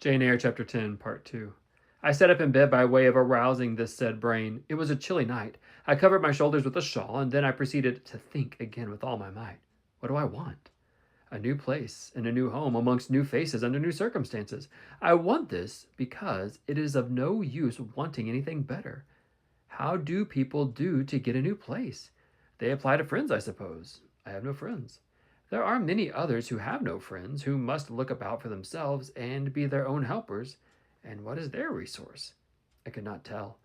Eyre, Chapter 10, Part 2. I sat up in bed by way of arousing this said brain. It was a chilly night. I covered my shoulders with a shawl, and then I proceeded to think again with all my might. What do I want? A new place and a new home amongst new faces under new circumstances. I want this because it is of no use wanting anything better. How do people do to get a new place? They apply to friends, I suppose. I have no friends. There are many others who have no friends, who must look about for themselves and be their own helpers. And what is their resource? I could not tell.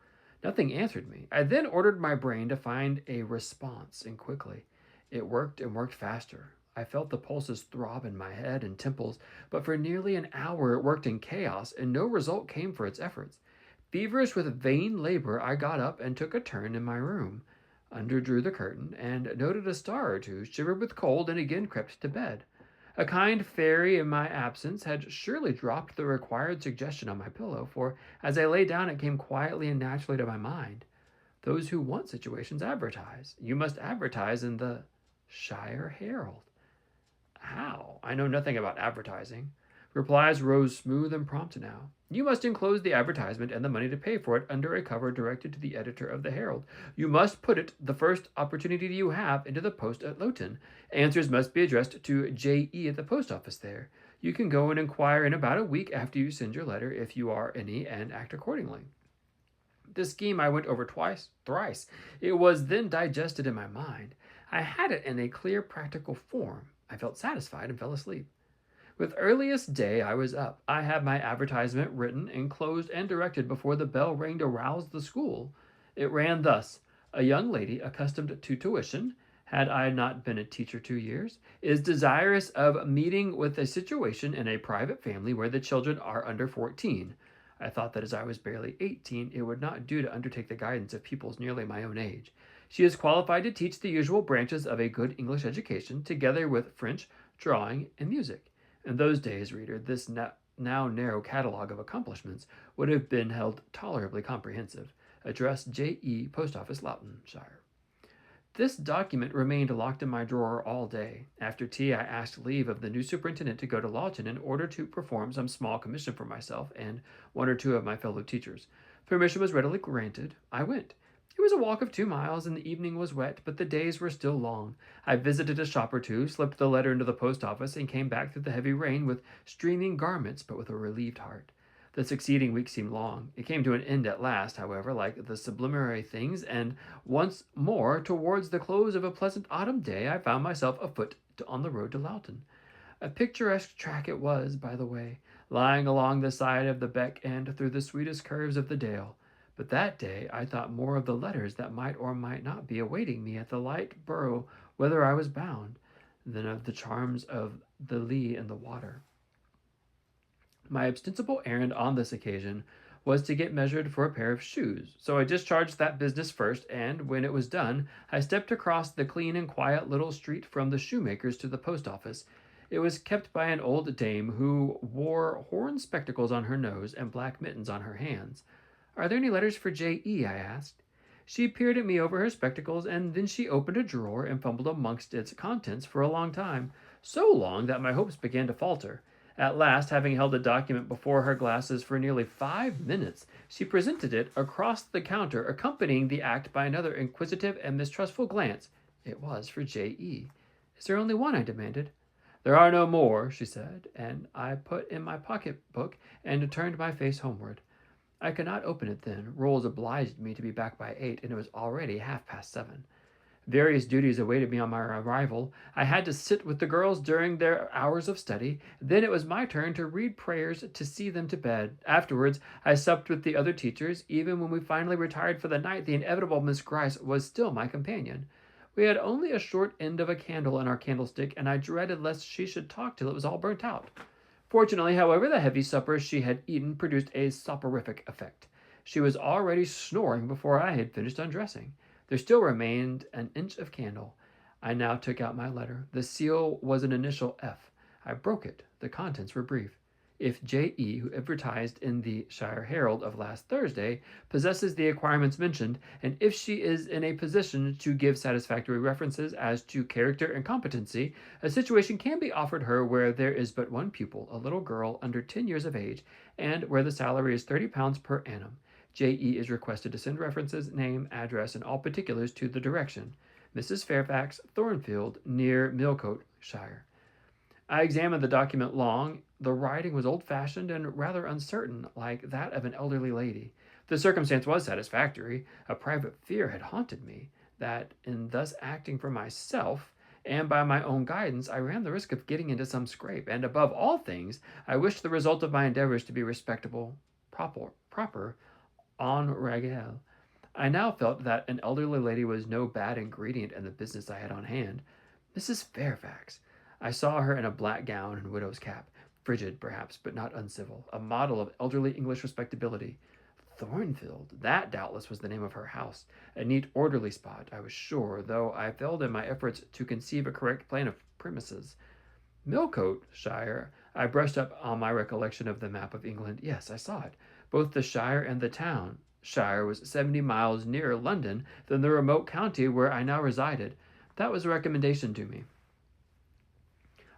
Nothing answered me. I then ordered my brain to find a response, and quickly. It worked and worked faster. I felt the pulses throb in my head and temples, but for nearly an hour it worked in chaos, and no result came for its efforts. Feverish with vain labor, I got up and took a turn in my room, undrew the curtain, and noted a star or two, shivered with cold, and again crept to bed. A kind fairy in my absence had surely dropped the required suggestion on my pillow, for as I lay down it came quietly and naturally to my mind. Those who want situations advertise. You must advertise in the Shire Herald. How? I know nothing about advertising. Replies rose smooth and prompt now. You must enclose the advertisement and the money to pay for it under a cover directed to the editor of the Herald. You must put it the first opportunity you have into the post at Lowton. Answers must be addressed to J.E. at the post office there. You can go and inquire in about a week after you send your letter, if you are any, and act accordingly. This scheme I went over twice, thrice. It was then digested in my mind. I had it in a clear, practical form. I felt satisfied and fell asleep. With earliest day I was up. I had my advertisement written, enclosed, and directed before the bell rang to rouse the school. It ran thus: a young lady accustomed to tuition, had I not been a teacher 2 years, is desirous of meeting with a situation in a private family where the children are under 14. I thought that as I was barely 18, it would not do to undertake the guidance of pupils nearly my own age. She is qualified to teach the usual branches of a good English education, together with French, drawing, and music. In those days, reader, this now narrow catalogue of accomplishments would have been held tolerably comprehensive. Address J.E., Post Office, Loughtonshire. This document remained locked in my drawer all day. After tea, I asked leave of the new superintendent to go to Lawton in order to perform some small commission for myself and one or two of my fellow teachers. Permission was readily granted. I went. It was a walk of 2 miles, and the evening was wet, but the days were still long. I visited a shop or two, slipped the letter into the post office, and came back through the heavy rain with streaming garments, but with a relieved heart. The succeeding week seemed long. It came to an end at last, however, like the sublunary things, and once more, towards the close of a pleasant autumn day, I found myself afoot on the road to Loughton. A picturesque track it was, by the way, lying along the side of the beck and through the sweetest curves of the dale. But that day I thought more of the letters that might or might not be awaiting me at the light borough whither I was bound, than of the charms of the lea and the water. My ostensible errand on this occasion was to get measured for a pair of shoes, so I discharged that business first, and when it was done, I stepped across the clean and quiet little street from the shoemaker's to the post office. It was kept by an old dame who wore horn spectacles on her nose and black mittens on her hands. "Are there any letters for J.E.?" I asked. She peered at me over her spectacles, and then she opened a drawer and fumbled amongst its contents for a long time, so long that my hopes began to falter. At last, having held a document before her glasses for nearly 5 minutes, she presented it across the counter, accompanying the act by another inquisitive and mistrustful glance. It was for J.E. "Is there only one?" I demanded. "There are no more," she said, and I put in my pocketbook and turned my face homeward. I could not open it then. Rules obliged me to be back by 8, and it was already 7:30. Various duties awaited me on my arrival. I had to sit with the girls during their hours of study. Then it was my turn to read prayers to see them to bed. Afterwards, I supped with the other teachers. Even when we finally retired for the night, the inevitable Miss Gryce was still my companion. We had only a short end of a candle in our candlestick, and I dreaded lest she should talk till it was all burnt out. Fortunately, however, the heavy supper she had eaten produced a soporific effect. She was already snoring before I had finished undressing. There still remained an inch of candle. I now took out my letter. The seal was an initial F. I broke it. The contents were brief. If J.E., who advertised in the Shire Herald of last Thursday, possesses the acquirements mentioned, and if she is in a position to give satisfactory references as to character and competency, a situation can be offered her where there is but one pupil, a little girl under 10 years of age, and where the salary is £30 per annum. J.E. is requested to send references, name, address, and all particulars to the direction. Mrs. Fairfax, Thornfield, near Millcote, Shire. I examined the document long. The writing was old-fashioned and rather uncertain, like that of an elderly lady. The circumstance was satisfactory. A private fear had haunted me, that in thus acting for myself, and by my own guidance, I ran the risk of getting into some scrape, and above all things, I wished the result of my endeavors to be respectable, proper, en règle. I now felt that an elderly lady was no bad ingredient in the business I had on hand. Mrs. Fairfax. I saw her in a black gown and widow's cap, frigid, perhaps, but not uncivil, a model of elderly English respectability. Thornfield, that doubtless was the name of her house. A neat, orderly spot, I was sure, though I failed in my efforts to conceive a correct plan of premises. Millcote, Shire. I brushed up on my recollection of the map of England. Yes, I saw it. Both the Shire and the town. Shire was 70 miles nearer London than the remote county where I now resided. That was a recommendation to me.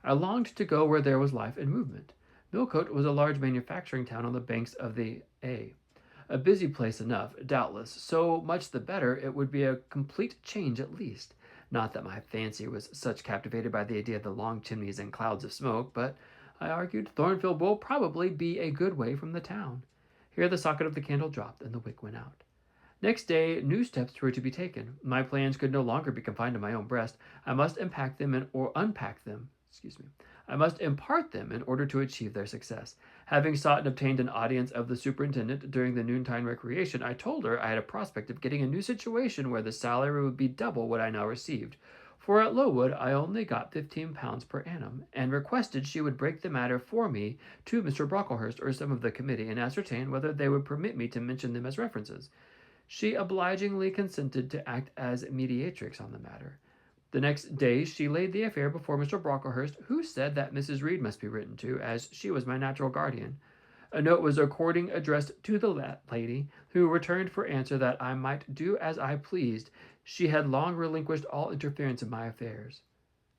I longed to go where there was life and movement. Millcote was a large manufacturing town on the banks of the Eyre. A busy place enough, doubtless, so much the better it would be a complete change at least. Not that my fancy was such captivated by the idea of the long chimneys and clouds of smoke, but I argued Thornfield will probably be a good way from the town. Here the socket of the candle dropped and the wick went out. Next day, new steps were to be taken. My plans could no longer be confined to my own breast. I must unpack them or unpack them. I must impart them in order to achieve their success. Having sought and obtained an audience of the superintendent during the noontime recreation, I told her I had a prospect of getting a new situation where the salary would be double what I now received. For at Lowood I only got £15 per annum, and requested she would break the matter for me to Mr. Brocklehurst or some of the committee, and ascertain whether they would permit me to mention them as references. She obligingly consented to act as mediatrix on the matter. The next day she laid the affair before Mr. Brocklehurst, who said that Mrs. Reed must be written to, as she was my natural guardian. A note was according addressed to the lady, who returned for answer that I might do as I pleased. She had long relinquished all interference in my affairs.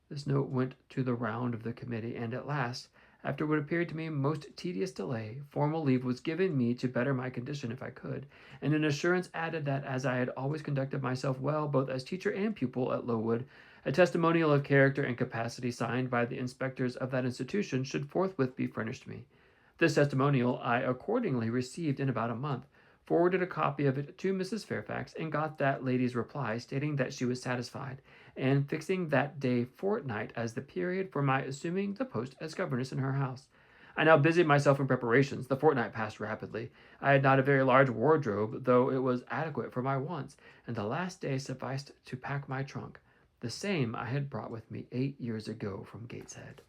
This note went to the round of the committee, and at last, after what appeared to me most tedious delay, formal leave was given me to better my condition if I could, and an assurance added that as I had always conducted myself well both as teacher and pupil at Lowood, a testimonial of character and capacity signed by the inspectors of that institution should forthwith be furnished me. This testimonial I accordingly received in about a month, forwarded a copy of it to Mrs. Fairfax, and got that lady's reply stating that she was satisfied, and fixing that day fortnight as the period for my assuming the post as governess in her house. I now busied myself in preparations. The fortnight passed rapidly. I had not a very large wardrobe, though it was adequate for my wants, and the last day sufficed to pack my trunk, the same I had brought with me 8 years ago from Gateshead.